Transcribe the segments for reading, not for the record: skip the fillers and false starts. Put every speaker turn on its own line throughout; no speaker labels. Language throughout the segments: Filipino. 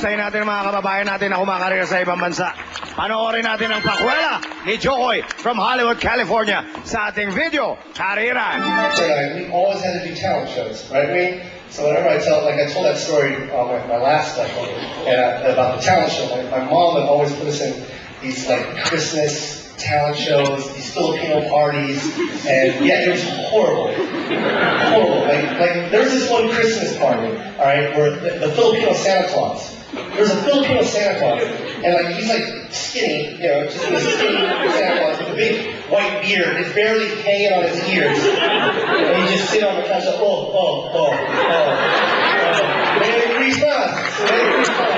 Husay natin ang mga kababayan natin na kumakarir sa ibang bansa. Panoorin natin ang pakwela ni Jokoy from Hollywood, California sa ating video, Kariran.
We always had to do talent shows, right? So whenever I told that story on my last special about the talent show, my mom would always put us in these like Christmas talent shows, these Filipino parties, and yeah, it was horrible. Horrible. Like there was this one Christmas party, all right, where the Filipino Santa Claus. There's a Filipino Santa Claus, and like he's like skinny, just a skinny Santa Claus with a big white beard. It's barely hanging on his ears, and he just sit on the couch like, oh. Merry Christmas, Merry Christmas,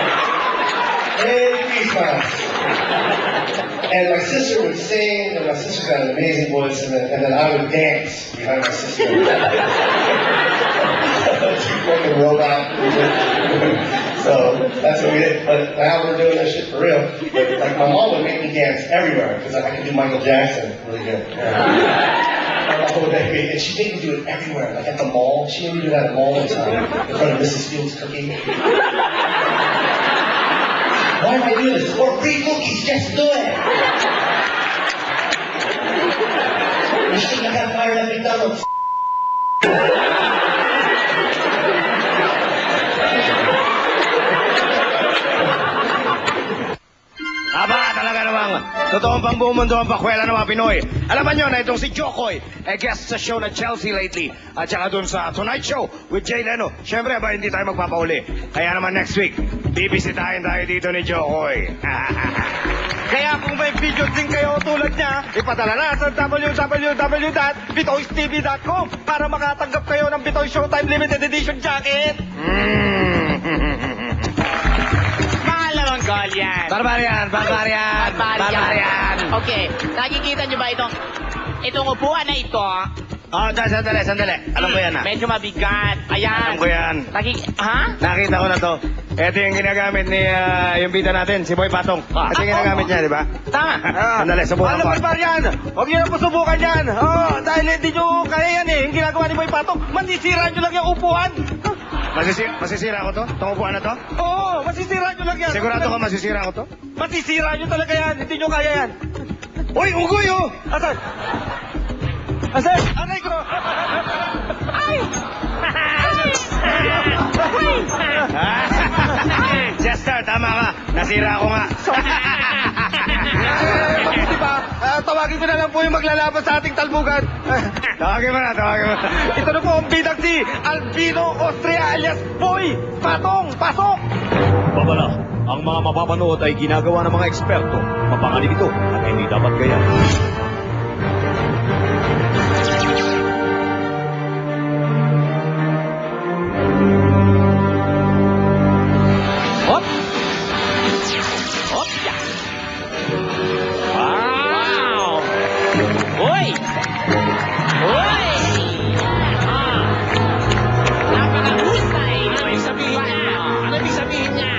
Merry Christmas. And my sister would sing, and my sister got an amazing voice, and then I would dance behind my sister. Fucking robot. So that's what we did. But now we're doing this shit for real. But, like my mom would make me dance everywhere because I could do Michael Jackson really good. And she made me do it everywhere, like at the mall. She made me do that at the mall all the time in front of Mrs. Fields Cookie. Why am I doing this? For free cookies, just do it! You shouldn't have fired at McDonald's.
Aba, talaga namang totoong pang buong mundo ang pakwela ng mga Pinoy. Alaman nyo na itong si Jokoy, guest sa show na Chelsea lately. At saka dun sa Tonight Show with Jay Leno. Siyempre, ba hindi tayo magpapauli. Kaya naman next week, bibisitahin tayo dito ni Jokoy.
Kaya kung may video din kayo tulad niya, ipadala na sa www.bitoystv.com para makatanggap kayo ng Bitoy Showtime Limited Edition Jacket.
Mahal naman call yan.
Barbarian.
Okay, nakikita nyo ba itong upuan na ito?
Sandali. Alam ko yan ha.
Medyo mabigat. Ayan.
Alam ko yan.
Ha?
Nakita ko na to. Ito yung ginagamit ni yung bida natin, si Boy Patong. Ito yung ginagamit niya, di ba?
Tama.
Sandali, subukan
Alam
ko.
mo ba yan? Huwag niyo na pasubukan yan. Dahil hindi nyo kaya yan eh. Yung ginagawa ni Boy Patong, manisira nyo lang yung upuan.
Masisira ko to? Itong upuan na to?
Oo, masisira nyo lang yan.
Sigurado ka masisira ko to?
Masisira nyo talaga yan. Hindi nyo kaya yan.
Uy, ugoy oh!
Asan? Asan? Aray ko!
Ay!
Chester, tama ka. Nasira ako nga.
Mabuti pa, tawagin ko na lang po yung maglalaban sa ating talbugan.
Tawagin mo na.
Ito na po ang bidang si Albino Austria alias Boy Patong. Pasok!
Babala, ang mga mapapanood ay ginagawa ng mga eksperto. Mapanganib ito at hindi dapat gaya.
Hop! Hop! Wow! Uy! Napakahusay! Ano ibig sabihin niya?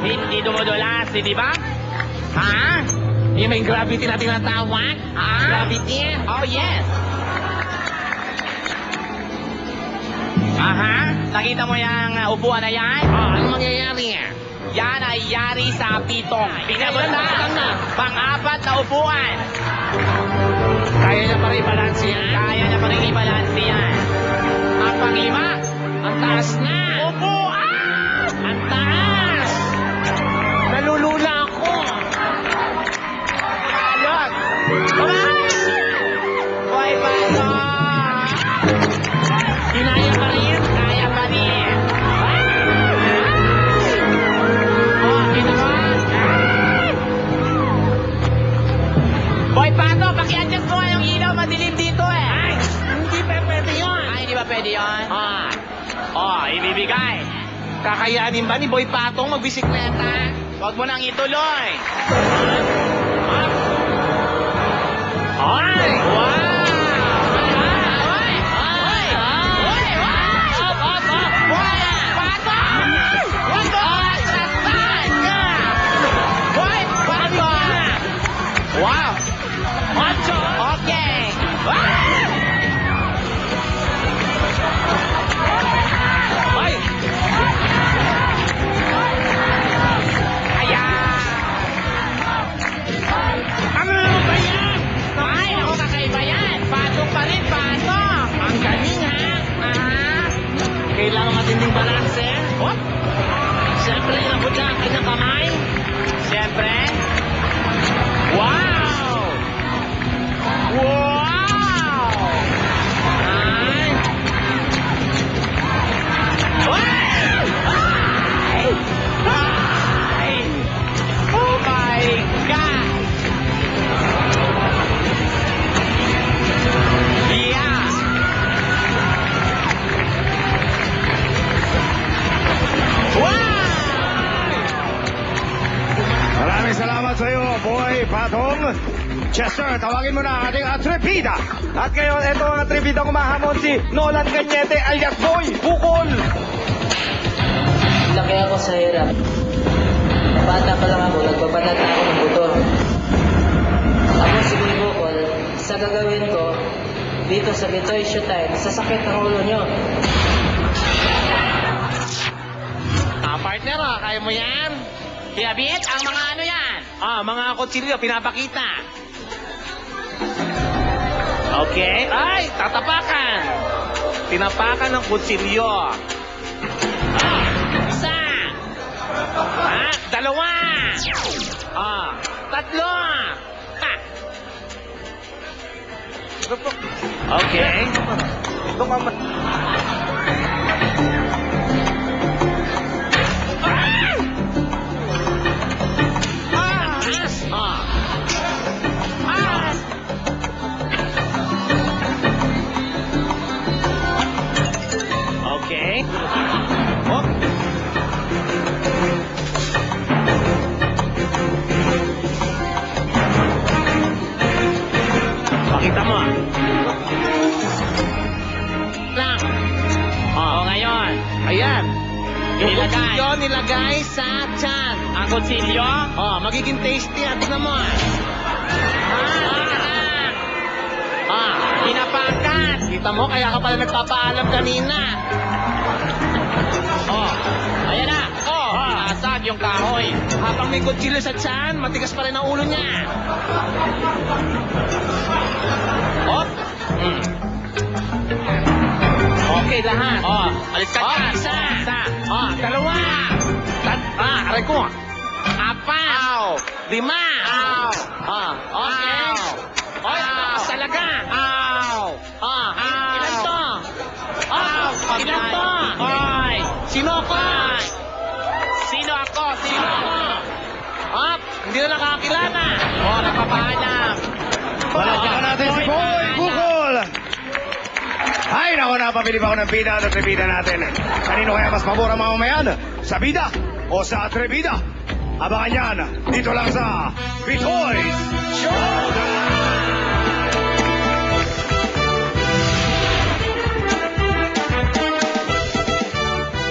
Hindi dumudulas, di ba? Ha? Yung may gravity na tinatawag? Ha? Gravity? Oh, yes! Aha, nakita mo yung upuan na yan? Ano mangyayari? Yan ay yari sa pitong. Pang-apat na upuan. Kaya niya pa rin balansi yan? Kaya niya pa rin i-balansi yan. Ang pang-lima, ang taas na. Upuan! Ang taas! Nalulula ako. Ayun! Boy, paano? Kinaya pa rin? Kaya pa rin. Boy, Pato, paki-adjust mo nga yung ilaw. Madilim dito eh. Ay, hindi pa pwede yun. Ay, hindi ba pwede yun? Ibibigay. Kakayanin ba ni Boy Patong magbisikleta? Huwag mo nang ituloy. Ay! Wow! Wow! Macho! Okay! Ay!
Maraming salamat sa iyo, Boy Patong. Chester, tawagin mo na ang ating atrepida.
At ngayon, ito ang atribida kumahamon si Nolan Cañete alias Boy Bukol.
Laki ako sa hirap. Bata pa lang ako, nagbabanat na ako ng buto. Ako si Boy Bukol, sa gagawin ko, dito sa Bitoy Showtime, sasakit ang ulo nyo.
Partner, kaya mo yan? Pinabit ang mga ano yan? Mga kutsilyo, pinapakita. Okay. Ay, tatapakan. Tinapakan ng kutsilyo. Isa. Dalawa. Tatlo. Okay.
Ito ka
Okay. Oh. Pakita mo. Lang. Ngayon. Ayan. Yung kutsilyo nilagay sa tiyan. Ang kutsilyo? Magiging tasty. Tignan mo. Pinapakat. Kita mo, kaya ka pala nagpapaalam kanina. Ayan na. Nasag yung kahoy. Habang may kutsilyo sa tiyan, matigas pa rin ang ulo niya. Okay, lahat. Alis ka dyan. Isa. Dalawa. Aray ko. Apat. Lima. Okay. Talaga. Ilan to? Ilan to? Sino ako? Sino ako? Hindi na nakakilala. Nagpapaalam.
Palakpakan natin si Boy Bukol. Ay, naku, napapili pa ako ng bida at atribida natin. Kanino kaya mas pabor ang mamamayan? Sa bida o sa atribida? Abangan yan dito lang sa Bitoy Show!